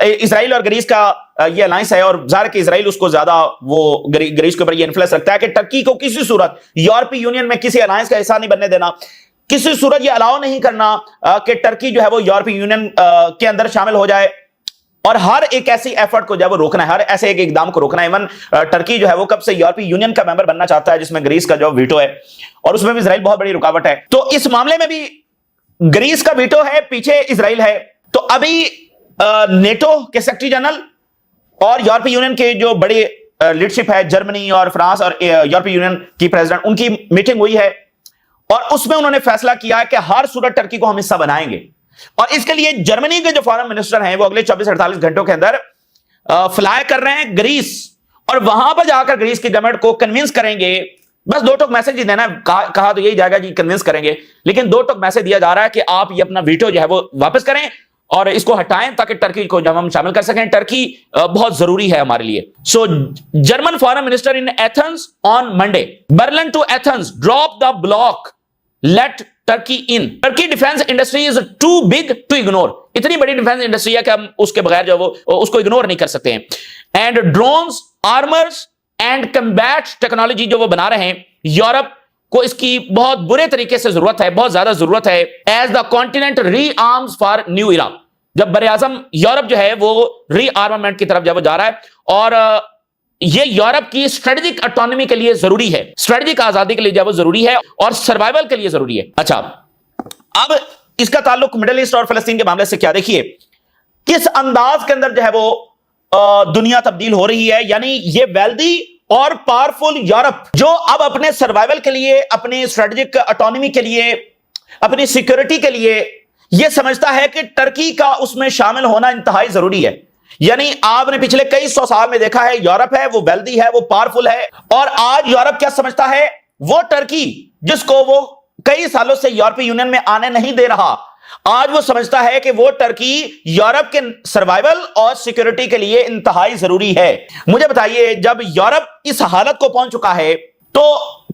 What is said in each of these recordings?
اسرائیل اور گریس کا یہ الائنس ہے، اور ظاہر کہ اسرائیل اس کو زیادہ وہ گریس کے اوپر یہ انفلوئنس رکھتا ہے کہ ٹرکی کو کسی صورت یورپی یونین میں کسی الائنس کا حصہ نہیں بننے دینا، کسی صورت یہ الاؤ نہیں کرنا کہ ٹرکی جو ہے وہ یورپی یونین کے اندر شامل ہو جائے، اور ہر ایک ایسی ایفرٹ کو جو ہے وہ روکنا ہے، ہر ایسے ایک اقدام کو روکنا ہے۔ ایون ٹرکی جو ہے وہ کب سے یورپی یونین کا ممبر بننا چاہتا ہے، جس میں گریس کا جو ویٹو ہے، اور اس میں بھی اسرائیل بہت بڑی رکاوٹ ہے۔ تو اس معاملے میں بھی گریس کا ویٹو ہے، پیچھے اسرائیل ہے۔ تو ابھی نیٹو کے سیکرٹری جنرل اور یورپی یونین کے جو بڑے لیڈرشپ ہے، جرمنی اور فرانس اور یورپی یونین کی پریزیڈنٹ، ان کی میٹنگ ہوئی ہے، اور اس میں انہوں نے فیصلہ کیا ہے کہ ہر صورت ٹرکی کو ہم حصہ بنائیں گے، اور اس کے لیے جرمنی کے جو فارن منسٹر ہیں وہ اگلے 24-48 گھنٹوں کے اندر فلائی کر رہے ہیں گریس، اور وہاں پر جا کر گریس کی گورنمنٹ کو کنونس کریں گے۔ بس 2 ٹوک میسج ہی دینا، کہا تو یہی جائے گا جی کنونس کریں گے، لیکن 2 ٹوک میسج دیا جا رہا ہے کہ آپ یہ اپنا ویٹو جو ہے وہ واپس کریں اور اس کو ہٹائیں تاکہ ٹرکی کو جب ہم شامل کر سکیں۔ ٹرکی بہت ضروری ہے ہمارے لیے۔ So German foreign minister in Athens on Monday, Berlin to Athens, drop the block, let Turkey in, Turkey defence industry is too big to ignore, اتنی بڑی ڈیفینس انڈسٹری ہے کہ ہم اس کے بغیر جو وہ اس کو اگنور نہیں کر سکتے ہیں۔ And drones, armours and combat technology جو وہ بنا رہے ہیں، یورپ کو اس کی بہت برے طریقے سے ضرورت ہے، بہت زیادہ ضرورت ہے۔ As the continent rearms for new era, جب بر اعظم یورپ جو ہے وہ ری آرمامنٹ کی طرف جب وہ جا رہا ہے، اور یہ یورپ کی اسٹریٹجک اٹانومی کے لیے ضروری ہے، اسٹریٹجک آزادی کے لیے جب وہ ضروری ہے، اور سروائیول کے لیے ضروری ہے۔ اچھا، اب اس کا تعلق مڈل ایسٹ اور فلسطین کے معاملے سے کیا؟ دیکھیے کس انداز کے اندر جو ہے وہ دنیا تبدیل ہو رہی ہے، یعنی یہ ویلدی اور پاورفل یورپ جو اب اپنے سروائیول کے لیے، اپنی اسٹریٹجک اٹانومی کے لیے، اپنی سیکورٹی کے لیے یہ سمجھتا ہے کہ ٹرکی کا اس میں شامل ہونا انتہائی ضروری ہے۔ یعنی آپ نے پچھلے کئی 100 سال میں دیکھا ہے، یورپ ہے وہ ویلدی ہے، وہ پاورفل ہے، اور آج یورپ کیا سمجھتا ہے؟ وہ ٹرکی جس کو وہ کئی سالوں سے یورپی یونین میں آنے نہیں دے رہا، آج وہ سمجھتا ہے کہ وہ ٹرکی یورپ کے سروائیول اور سیکورٹی کے لیے انتہائی ضروری ہے۔ مجھے بتائیے، جب یورپ اس حالت کو پہنچ چکا ہے تو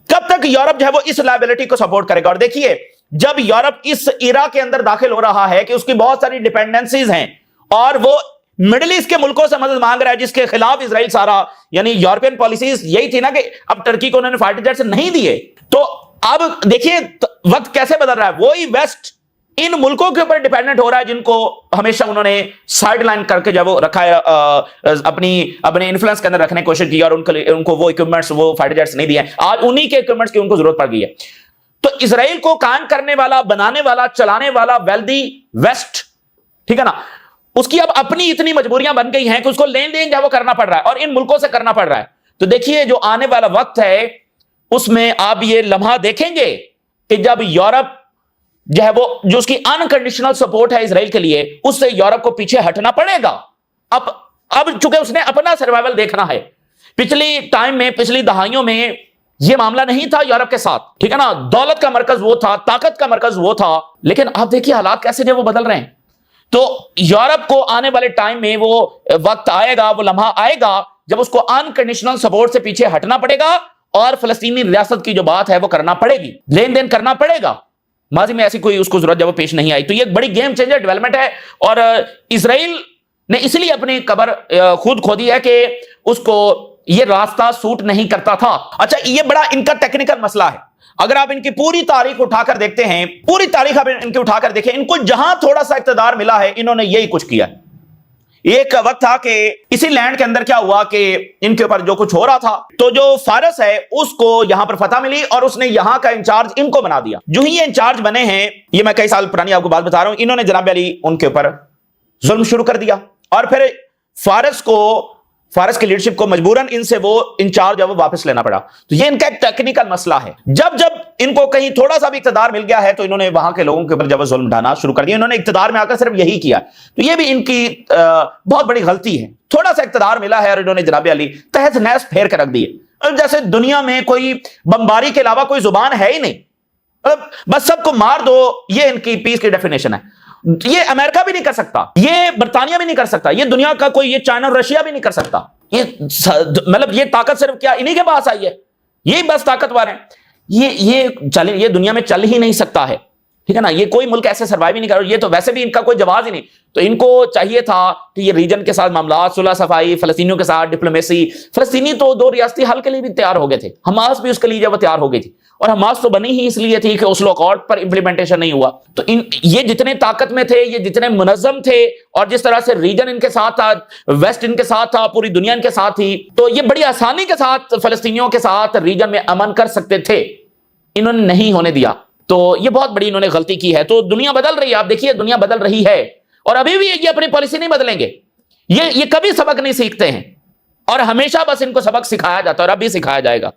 کب تک یورپ جو ہے وہ اس لائبلٹی کو سپورٹ کرے گا؟ اور دیکھیے جب یورپ اس ایرا کے اندر داخل ہو رہا ہے کہ اس کی بہت ساری ڈیپینڈنسیز ہیں، اور وہ مڈل ایسٹ کے ملکوں سے مدد مانگ رہا ہے، جس کے خلاف اسرائیل سارا، یعنی یورپین پالیسیز یہی تھی نا کہ اب ٹرکی کو انہوں نے فائٹر جیٹس نہیں دیے، تو اب دیکھیے وقت کیسے بدل رہا ہے۔ وہی ویسٹ ان ملکوں کے اوپر ڈیپینڈنٹ ہو رہا ہے جن کو ہمیشہ انہوں نے سائیڈ لائن کر کے جب وہ رکھا ہے، اپنے انفلوئنس کے اندر رکھنے کی کوشش کی، اور ان کو وہ اکوپمنٹس، وہ فائٹر جیٹس نہیں دیے، آج انہی کے اکوپمنٹس کی ان کو ضرورت پڑ گئی ہے۔ تو اسرائیل کو قائم کرنے والا، بنانے والا، چلانے والا ویلدی ویسٹ، ٹھیک ہے نا، اس کی اب اپنی اتنی مجبوریاں بن گئی ہیں کہ اس کو لین دین جو وہ کرنا پڑ رہا ہے، اور ان ملکوں سے کرنا پڑ رہا ہے۔ تو دیکھیے جو آنے والا وقت ہے اس میں آپ یہ لمحہ دیکھیں گے کہ جب یورپ جو ہے وہ، جو اس کی انکنڈیشنل سپورٹ ہے اسرائیل کے لیے، اس سے یورپ کو پیچھے ہٹنا پڑے گا۔ اب چونکہ اس نے اپنا سروائیول دیکھنا ہے، پچھلی ٹائم میں، پچھلی دہائیوں میں یہ معاملہ نہیں تھا یورپ کے ساتھ، ٹھیک ہے نا، دولت کا مرکز وہ تھا، طاقت کا مرکز وہ تھا، لیکن اب دیکھیے حالات کیسے جو وہ بدل رہے ہیں۔ تو یورپ کو آنے والے ٹائم میں وہ وقت آئے گا، وہ لمحہ آئے گا جب اس کو انکنڈیشنل سپورٹ سے پیچھے ہٹنا پڑے گا، اور فلسطینی ریاست کی جو بات ہے وہ کرنا پڑے گی، لین دین کرنا پڑے گا۔ ماضی میں ایسی کوئی اس کو ضرورت جب وہ پیش نہیں آئی، تو یہ ایک بڑی گیم چینجر ڈیولپمنٹ ہے، اور اسرائیل نے اس لیے اپنی قبر خود کھودی ہے کہ اس کو یہ راستہ سوٹ نہیں کرتا تھا۔ اچھا، یہ بڑا ان کا ٹیکنیکل مسئلہ ہے۔ اگر آپ ان کی پوری تاریخ اٹھا کر دیکھتے ہیں، پوری تاریخ آپ ان کی اٹھا کر دیکھیں، ان کو جہاں تھوڑا سا اقتدار ملا ہے انہوں نے یہی کچھ کیا۔ ایک وقت تھا کہ اسی لینڈ کے اندر کیا ہوا کہ ان کے اوپر جو کچھ ہو رہا تھا، تو جو فارس ہے اس کو یہاں پر فتح ملی، اور اس نے یہاں کا انچارج ان کو بنا دیا۔ جو ہی یہ انچارج بنے ہیں، یہ میں کئی سال پرانی آپ کو بات بتا رہا ہوں، انہوں نے جناب علی ان کے اوپر ظلم شروع کر دیا، اور پھر فارس کی لیڈرشپ کو مجبوراً ان سے وہ انچارج وہ واپس لینا پڑا۔ تو یہ ان کا ایک ٹیکنیکل مسئلہ ہے۔ جب ان کو کہیں تھوڑا سا بھی اقتدار مل گیا ہے تو انہوں نے وہاں کے لوگوں کے اوپر جب ظلم ڈھانا شروع کر دیا۔ انہوں نے اقتدار میں آ کر صرف یہی کیا، تو یہ بھی ان کی بہت بڑی غلطی ہے۔ تھوڑا سا اقتدار ملا ہے اور انہوں نے جناب علی تہس نہس پھیر کر رکھ دیے، جیسے دنیا میں کوئی بمباری کے علاوہ کوئی زبان ہے ہی نہیں، بس سب کو مار دو، یہ ان کی پیس کی ڈیفینیشن ہے۔ یہ امریکہ بھی نہیں کر سکتا، یہ برطانیہ بھی نہیں کر سکتا، یہ دنیا کا کوئی، یہ چائنا اور رشیا بھی نہیں کر سکتا۔ یہ مطلب یہ طاقت صرف کیا انہی کے پاس آئی ہے، یہی بس طاقتور ہیں، یہ دنیا میں چل ہی نہیں سکتا ہے، ٹھیک ہے نا, یہ کوئی ملک ایسے سروائیو ہی نہیں کر رہا, یہ تو ویسے بھی ان کا کوئی جواز ہی نہیں. تو ان کو چاہیے تھا کہ یہ ریجن کے ساتھ معاملات, صلح صفائی, فلسطینیوں کے ساتھ ڈپلومیسی. فلسطینی تو 2 ریاستی حل کے لیے بھی تیار ہو گئے تھے, حماس بھی اس کے لیے جب وہ تیار ہو گئی تھی, اور حماس تو بنی ہی اس لیے تھی کہ اوسلو اکارڈ پر امپلیمنٹیشن نہیں ہوا. تو یہ جتنے طاقت میں تھے, یہ جتنے منظم تھے, اور جس طرح سے ریجن ان کے ساتھ تھا, ویسٹ ان کے ساتھ تھا, پوری دنیا ان کے ساتھ تھی, تو یہ بڑی آسانی کے ساتھ فلسطینیوں کے ساتھ ریجن میں امن کر سکتے تھے. انہوں نے نہیں ہونے دیا, تو یہ بہت بڑی انہوں نے غلطی کی ہے. تو دنیا بدل رہی ہے, آپ دیکھیے دنیا بدل رہی ہے, اور ابھی بھی یہ اپنی پالیسی نہیں بدلیں گے. یہ کبھی سبق نہیں سیکھتے ہیں, اور ہمیشہ بس ان کو سبق سکھایا جاتا ہے, اور ابھی سکھایا جائے گا.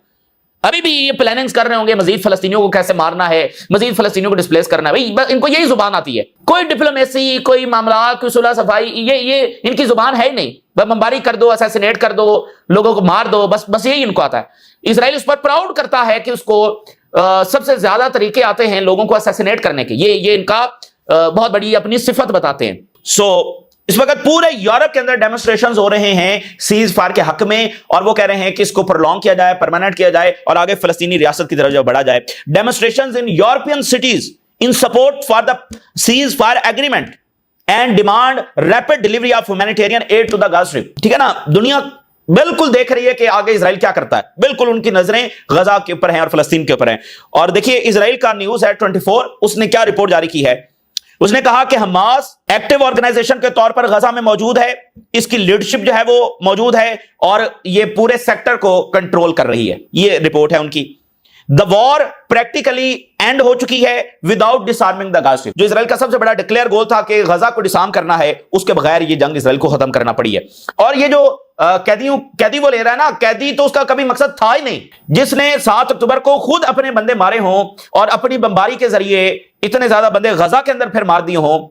ابھی بھی یہ پلاننگز کر رہے ہوں گے مزید فلسطینیوں کو کیسے مارنا ہے, مزید فلسطینیوں کو ڈسپلیس کرنا ہے. بھائی ان کو یہی زبان آتی ہے, کوئی ڈپلومیسی, کوئی معاملات, کوئی صلح صفائی, یہ ان کی زبان ہے ہی نہیں. بمباری کر دو, اسیسینیٹ کر دو, لوگوں کو مار دو, بس یہی ان کو آتا ہے. اسرائیل اس پر پراؤڈ کرتا ہے کہ اس کو سب سے زیادہ طریقے آتے ہیں لوگوں کو اسیسینیٹ کرنے کے. یہ ان کا بہت بڑی اپنی صفت بتاتے ہیں. اس وقت پورے یورپ کے اندر ڈیمونسٹریشنز ہو رہے ہیں سیز فائر کے حق میں, اور وہ کہہ رہے ہیں کہ اس کو پرولونگ کیا جائے, پرماننٹ کیا جائے, اور آگے فلسطینی ریاست کی طرف بڑھا جائے. Demonstrations in European cities in support for the ceasefire agreement and demand rapid delivery of humanitarian aid to the Gaza strip. ٹھیک ہے نا, دنیا بالکل دیکھ رہی ہے کہ آگے اسرائیل کیا کرتا ہے. بالکل ان کی نظریں غزہ کے اوپر ہیں اور فلسطین کے اوپر ہیں. اور دیکھیے اسرائیل کا نیوز ہے 24, اس نے کیا رپورٹ جاری کی ہے. اس نے کہا کہ حماس ایکٹیو آرگنائزیشن کے طور پر غزہ میں موجود ہے, اس کی لیڈرشپ جو ہے وہ موجود ہے, اور یہ پورے سیکٹر کو کنٹرول کر رہی ہے. یہ رپورٹ ہے ان کی. The war practically end ہو چکی ہے without disarming the Gaza Strip. جو اسرائیل کا سب سے بڑا ڈکلیئر گول تھا کہ غزہ کو ڈسارم کرنا ہے, اس کے بغیر یہ جنگ اسرائیل کو ختم کرنا پڑی ہے. اور یہ جو قیدی وہ لے رہا ہے نا, قیدی تو اس کا کبھی مقصد تھا ہی نہیں. جس نے 7 اکتوبر کو خود اپنے بندے مارے ہوں, اور اپنی بمباری کے ذریعے اتنے زیادہ بندے غزہ کے اندر پھر مار دیے ہوں,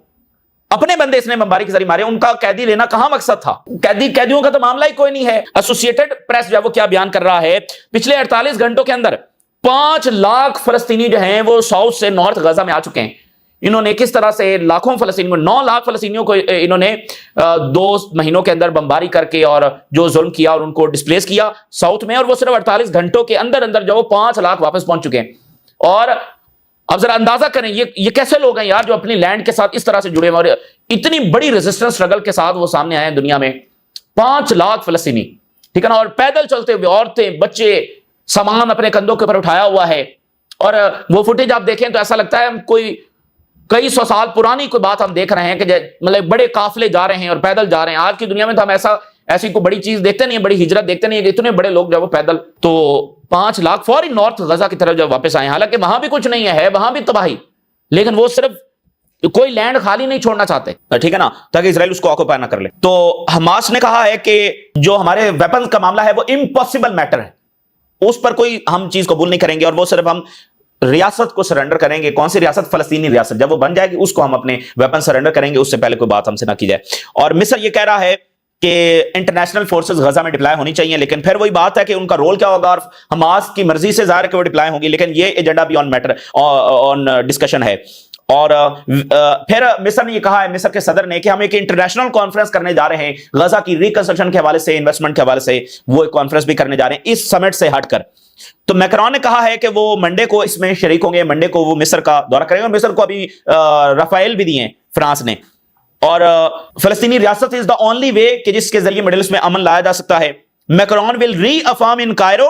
اپنے بندے اس نے بمباری کے ذریعے مارے, ان کا قیدی لینا کہاں مقصد تھا؟ قیدیوں کا تو معاملہ ہی کوئی نہیں ہے. ایسوسیٹڈ پریس جو ہے وہ کیا بیان کر رہا ہے, پچھلے 48 گھنٹوں کے اندر 5 لاکھ فلسطینی جو ہیں وہ ساؤتھ سے نارتھ غزہ میں آ چکے ہیں. انہوں نے کس طرح سے لاکھوں فلسطینیوں, 9 لاکھ فلسطینیوں کو انہوں نے 2 مہینوں کے اندر بمباری کر کے اور جو ظلم کیا اور ان کو ڈسپلیس کیا ساؤتھ میں, اور وہ صرف 48 گھنٹوں کے اندر جو 5 لاکھ واپس پہنچ چکے ہیں. اور اب ذرا اندازہ کریں یہ کیسے لوگ ہیں یار جو اپنی لینڈ کے ساتھ اس طرح سے جڑے ہوئے, اور اتنی بڑی ریزسٹنس اسٹرگل کے ساتھ وہ سامنے آئے ہیں دنیا میں. 5 لاکھ فلسطینی, ٹھیک ہے نا, اور پیدل چلتے ہوئے, عورتیں, بچے, سامان اپنے کندھوں کے اوپر اٹھایا ہوا ہے. اور وہ فوٹیج آپ دیکھیں تو ایسا لگتا ہے کوئی کئی 100 سال پرانی کوئی بات ہم دیکھ رہے ہیں, کہ مطلب بڑے قافلے جا رہے ہیں اور پیدل جا رہے ہیں. آج کی دنیا میں تو ہم ایسی کوئی بڑی چیز دیکھتے نہیں ہیں, بڑی ہجرت دیکھتے نہیں ہیں, اتنے بڑے لوگ جو وہ پیدل. تو 5 لاکھ فوری نارتھ غزہ کی طرف جب واپس آئے, حالانکہ وہاں بھی کچھ نہیں ہے, وہاں بھی تباہی, لیکن وہ صرف کوئی لینڈ خالی نہیں چھوڑنا چاہتے, ٹھیک ہے نا, تاکہ اسرائیل اس کو آکوپائی نہ کر لے. تو حماس نے کہا ہے کہ جو ہمارے ویپنز کا معاملہ ہے وہ امپاسبل میٹر ہے, اس پر کوئی ہم چیز قبول نہیں کریں گے, اور وہ صرف ہم ریاست کو سرنڈر کریں گے. کون سی ریاست؟ فلسطینی ریاست. جب وہ بن جائے گی اس کو ہم اپنے ویپن سرنڈر کریں گے, اس سے پہلے کوئی بات ہم سے نہ کی جائے. اور مصر یہ کہہ رہا ہے کہ انٹرنیشنل فورسز غزہ میں ڈپلائی ہونی چاہیے, لیکن پھر وہی بات ہے کہ ان کا رول کیا ہوگا, اور حماس کی مرضی سے ظاہر ہے کہ وہ ڈپلائی ہوں گی, لیکن یہ ایجنڈا بھی آن ڈسکشن ہے. اور پھر مصر نے یہ کہا ہے, مصر کے صدر نے, کہ ہم ایک انٹرنیشنل کانفرنس کرنے جا رہے ہیں غزہ کی ریکنسٹرکشن کے حوالے سے, انویسٹمنٹ کے حوالے سے, وہ ایک کانفرنس بھی کرنے جا رہے ہیں اس سمٹ سے ہٹ کر. تو میکرون نے کہا ہے کہ وہ منڈے کو اس میں شریک ہوں گے, منڈے کو وہ مصر کا دورہ کریں گے, اور مصر کو ابھی رافائل بھی دیے ہیں فرانس نے. اور فلسطینی ریاست از دا اونلی وے کہ جس کے ذریعے مڈل ایسٹ میں امن لایا جا سکتا ہے. Macron will reaffirm in Cairo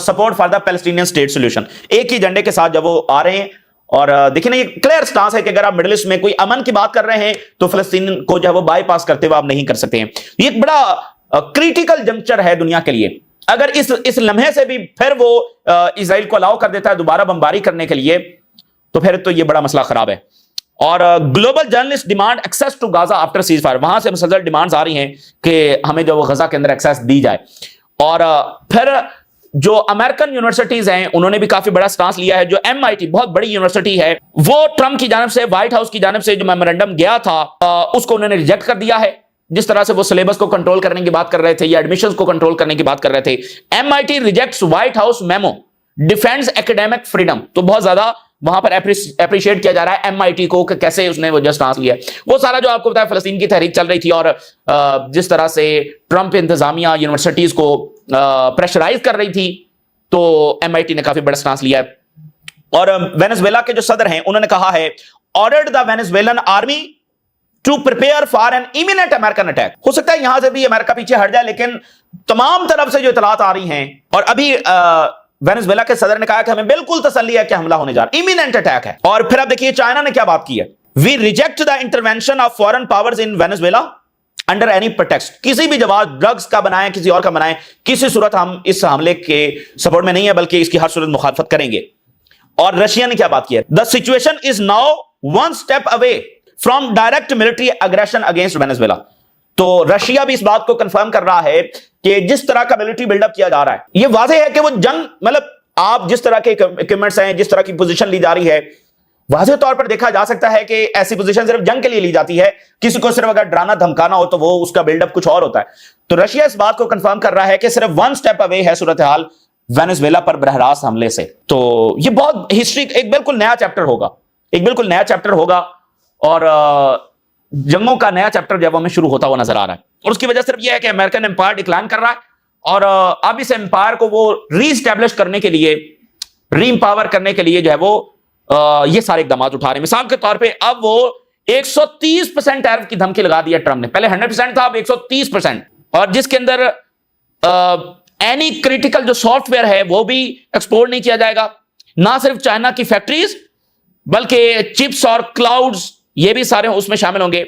support for the Palestinian state solution. ایک ہی ایجنڈے کے ساتھ جب وہ آ رہے ہیں, اور دیکھیں نا یہ کلیئر سٹانس ہے کہ اگر آپ مڈل ایسٹ میں کوئی امن کی بات کر رہے ہیں تو فلسطین کو جو ہے وہ بائی پاس کرتے ہوئے آپ نہیں کر سکتے ہیں. یہ ایک بڑا کریٹیکل جنکچر ہے دنیا کے لیے. اگر اس لمحے سے بھی پھر وہ اسرائیل کو الاؤ کر دیتا ہے دوبارہ بمباری کرنے کے لیے, تو پھر تو یہ بڑا مسئلہ خراب ہے. اور global journalist demand access to Gaza after ceasefire. وہاں سے مسلسل ڈیمانڈز آ رہی ہیں کہ ہمیں جو وہ غزہ کے اندر ایکسیس دی جائے. اور پھر جو امریکن یونیورسٹیز ہیں انہوں نے بھی کافی بڑا سٹانس لیا ہے. جو MIT بہت بڑی یونیورسٹی ہے, وہ ٹرمپ کی جانب سے, وائٹ ہاؤس کی جانب سے جو میمورنڈم گیا تھا اس کو انہوں نے ریجیکٹ کر دیا ہے. جس طرح سے وہ سلیبس کو کنٹرول کرنے کی بات کر رہے تھے یا ایڈمیشنز کو کنٹرول کرنے کی بات کر رہے تھے. MIT rejects White House memo defends academic freedom. تو بہت زیادہ وہاں پر اپریشیٹ کیا جا رہا ہے MIT کو کہ کیسے اس نے وہ جو سٹانس لیا ہے. وہ سارا جو آپ کو پتا ہے فلسطین کی تحریک چل رہی تھی, اور جس طرح سے ٹرمپ انتظامیہ یونیورسٹیز کو پریشرائز کر رہی تھی, تو MIT نے کافی بڑا سٹانس لیا ہے. اور وینزویلا کے جو صدر ہیں انہوں نے کہا ہے ordered the Venezuelan army to prepare for an imminent American attack. ہو سکتا ہے یہاں سے بھی امریکہ پیچھے ہٹ جائے، لیکن تمام طرف سے جو اطلاعات آ رہی ہیں، اور ابھی وینزویلا کے صدر نے کہا کہ ہمیں بالکل تسلی ہے کہ حملہ ہونے جا رہا ہے، imminent attack ہے. اور پھر اب دیکھیے چائنا نے کیا بات کی ہے، we reject the intervention of foreign powers in Venezuela under any pretext. کسی بھی جواب ڈرگز کا بنائیں، کسی اور کا بنائیں، کسی صورت ہم اس حملے کے سپورٹ میں نہیں ہے، بلکہ اس کی ہر صورت مخالفت کریں گے. اور رشیا نے کیا بات کی ہے، the situation is now one step away from direct military aggression against Venezuela. تو رشیا بھی اس بات کو کنفرم کر رہا ہے کہ جس طرح کا ملٹری بلڈ اپ کیا جا رہا ہے، یہ واضح ہے کہ وہ جنگ، مطلب آپ جس طرح کے اکوپمنٹس ہیں، جس طرح کی پوزیشن لی جا رہی ہے، واضح طور پر دیکھا جا سکتا ہے کہ ایسی پوزیشن صرف جنگ کے لیے لی جاتی ہے. کسی کو صرف اگر ڈرانا دھمکانا ہو تو وہ اس کا بلڈ اپ کچھ اور ہوتا ہے. تو رشیا اس بات کو کنفرم کر رہا ہے کہ صرف ون سٹیپ اوے ہے صورتحال وینزویلا پر براہ راست حملے سے. تو یہ بہت ہسٹری ایک بالکل نیا چیپٹر ہوگا، ایک بالکل نیا چیپٹر ہوگا، اور جنگوں کا نیا چیپٹر جب ہمیں شروع ہوتا ہوا نظر آ رہا ہے. اور اس کی وجہ صرف یہ ہے کہ امریکن امپائر ڈکلائن کر رہا ہے، اور اب اس امپائر کو وہ ری اسٹیبلش کرنے کے لیے، ری امپاور کرنے کے لیے جو ہے وہ یہ سارے اقدامات اٹھا رہے ہیں. مثال کے طور پہ اب وہ 130% ٹیرف کی دھمکی لگا دیا ٹرمپ نے. پہلے 100% تھا، اب 130%. اور جس کے اندر اینی کریٹیکل جو سافٹ ویئر ہے وہ بھی ایکسپورٹ نہیں کیا جائے گا. نہ صرف چائنا کی فیکٹریز بلکہ چپس اور کلاؤڈز یہ بھی سارے اس میں شامل ہوں گے.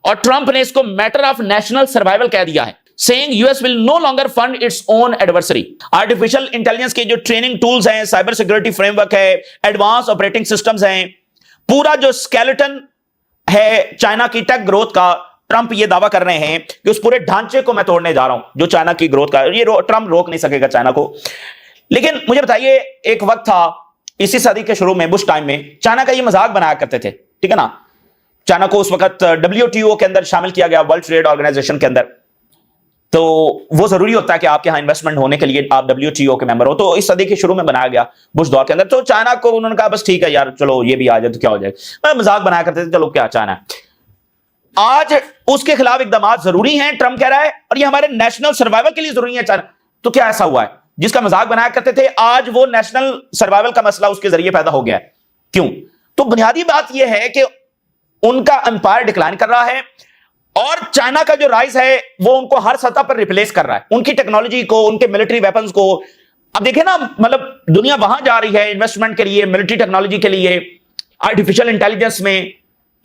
اور ٹرمپ نے اس کو میٹر آف نیشنل سروائیول کہہ دیا ہے، saying US will no longer fund its own adversary. Artificial intelligence کے جو ٹریننگ ٹولز ہیں، سائبر سیکورٹی فریم ورک ہے، ایڈوانس آپریٹنگ سسٹمز ہیں، پورا جو اسکیلٹن ہے چائنا کی ٹیک گروتھ کا، ٹرمپ یہ دعویٰ کر رہے ہیں کہ اس پورے ڈھانچے کو میں توڑنے جا رہا ہوں جو چائنا کی گروتھ کا. یہ ٹرمپ روک نہیں سکے گا چائنا کو. لیکن مجھے بتائیے، ایک وقت تھا اسی صدی کے شروع میں، بش ٹائم میں، چائنا کا یہ مذاق بنایا کرتے تھے، ٹھیک ہے نا. چائنا کو اس وقت WTO کے اندر شامل کیا گیا، ورلڈ ٹریڈ آرگنائزیشن کے اندر. تو وہ ضروری ہوتا ہے کہ آپ کے ہاں انویسٹمنٹ ہونے کے لیے آپ WTO کے ممبر ہو. تو اس صدی کے شروع میں بنایا گیا بش دور کے اندر. تو چائنا کو انہوں نے کہا بس ٹھیک ہے یار، چلو یہ بھی آ جائے تو کیا ہو جائے، مذاق بنایا کرتے تھے، چلو کیا چائنا ہے. آج اس کے خلاف اقدامات ضروری ہیں، ٹرمپ کہہ رہا ہے، اور یہ ہمارے نیشنل سروائیول کے لیے ضروری ہے چائنا. تو کیا ایسا ہوا ہے جس کا مذاق بنایا کرتے تھے، آج وہ نیشنل سروائیول کا مسئلہ اس کے ذریعے پیدا ہو گیا ہے. کیوں؟ تو بنیادی بات یہ ہے کہ ان کا امپائر ڈکلائن کر رہا ہے، اور چائنا کا جو رائز ہے وہ ان کو ہر سطح پر ریپلیس کر رہا ہے، ان کی ٹیکنالوجی کو، ان کے ملٹری ویپنز کو. اب دیکھیں نا، مطلب دنیا وہاں جا رہی ہے انویسٹمنٹ کے لیے، ملٹری ٹیکنالوجی کے لیے، آرٹیفیشل انٹیلیجنس میں.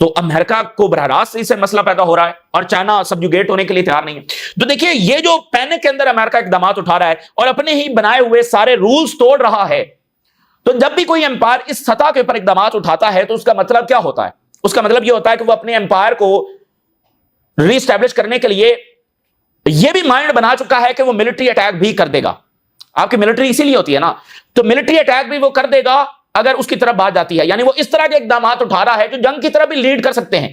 تو امریکہ کو براہ راست اس سے مسئلہ پیدا ہو رہا ہے، اور چائنا سبجوگیٹ ہونے کے لیے تیار نہیں ہے. تو دیکھیے یہ جو پینک کے اندر امریکہ اقدامات اٹھا رہا ہے اور اپنے ہی بنائے ہوئے سارے رولز توڑ رہا ہے. تو جب بھی کوئی امپائر اس سطح کے اوپر اقدامات اٹھاتا ہے تو اس کا مطلب کیا ہوتا ہے؟ اس کا مطلب یہ ہوتا ہے کہ وہ اپنے امپائر کو ری اسٹیبلش کرنے کے لیے یہ بھی مائنڈ بنا چکا ہے کہ وہ ملٹری اٹیک بھی کر دے گا. آپ کی ملٹری اسی لیے ہوتی ہے نا، تو ملٹری اٹیک بھی وہ کر دے گا اگر اس کی طرف بات جاتی ہے. یعنی وہ اس طرح کے اقدامات اٹھا رہا ہے جو جنگ کی طرف بھی لیڈ کر سکتے ہیں،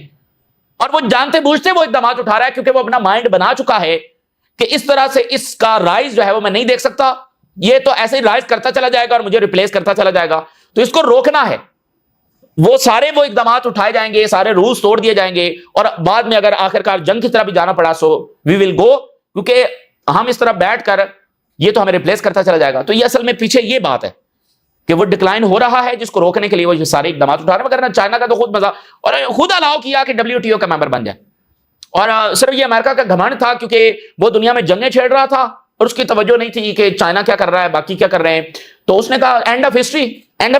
اور وہ جانتے بوجھتے وہ اقدامات اٹھا رہا ہے کیونکہ وہ اپنا مائنڈ بنا چکا ہے کہ اس طرح سے اس کا رائز جو ہے وہ میں نہیں دیکھ سکتا، یہ تو ایسے ہی رائز کرتا چلا جائے گا اور مجھے ریپلیس کرتا چلا جائے گا. تو اس کو روکنا ہے. وہ اقدامات اٹھائے جائیں گے، سارے رولز توڑ دیے جائیں گے، اور بعد میں اگر آخر کار جنگ کی طرف بھی جانا پڑا سو وی ول گو، کیونکہ ہم اس طرح بیٹھ کر یہ تو ہمیں ریپلیس کرتا چلا جائے گا. تو یہ اصل میں پیچھے یہ بات ہے کہ وہ ڈکلائن ہو رہا ہے، جس کو روکنے کے لیے وہ یہ سارے اقدامات اٹھا رہے ہیں. مگر چائنا کا تو خود مزہ، اور خود الاؤ کیا کہ WTO کا ممبر بن جائے. اور صرف یہ امریکہ کا گھمنڈ تھا کیونکہ وہ دنیا میں جنگیں چھیڑ رہا تھا اور اس کی توجہ نہیں تھی کہ چائنا کیا کر رہا ہے، باقی کیا کر رہے ہیں. تو اس نے کہا اینڈ آف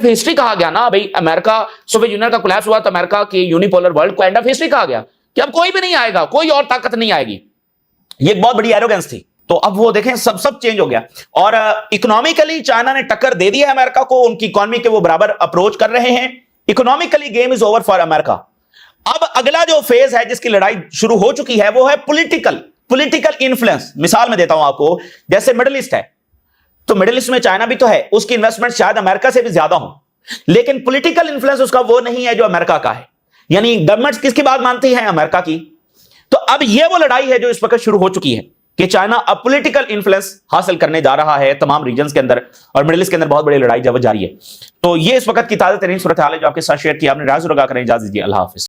ہسٹری کہا گیا نا بھائی. امریکہ سوویت یونین کا کولیپس ہوا تو امریکہ کی یونیپولر ورلڈ کو اینڈ آف ہسٹری کہا گیا کہ اب کوئی بھی نہیں آئے گا، کوئی اور طاقت نہیں آئے گی. یہ ایک بہت بڑی ایروگنس تھی. تو اب وہ دیکھیں سب چینج ہو گیا، اور اکنامکلی چائنا نے ٹکر دے دی ہے امریکہ کو. ان کی اکانومی کے وہ برابر اپروچ کر رہے ہیں. Economically game is over for America. اب اگلا جو فیز ہے جس کی لڑائی شروع ہو چکی ہے وہ ہے پولیٹیکل انفلوئنس. مثال میں دیتا ہوں آپ کو، جیسے مڈل ایسٹ ہے، تو مڈل ایسٹ میں چائنا بھی تو ہے، اس کی انویسٹمنٹ شاید امریکہ سے بھی زیادہ ہوں، لیکن پولیٹیکل انفلوئنس اس کا وہ نہیں ہے جو امریکہ کا ہے. یعنی گورنمنٹ کس کی بات مانتی ہے؟ امریکہ کی. تو اب یہ وہ لڑائی ہے جو اس وقت شروع ہو چکی ہے کہ چائنا اب پولیٹیکل انفلوئنس حاصل کرنے جا رہا ہے تمام ریجنز کے اندر، اور مڈل ایسٹ کے اندر بہت بڑی لڑائی جاری ہے. تو یہ اس وقت کی تازہ ترین صورتحال ہے جو آپ کے ساتھ شیئر کی. آپ نے رائے ضرور کریں. اجازت دیجیے. اللہ حافظ.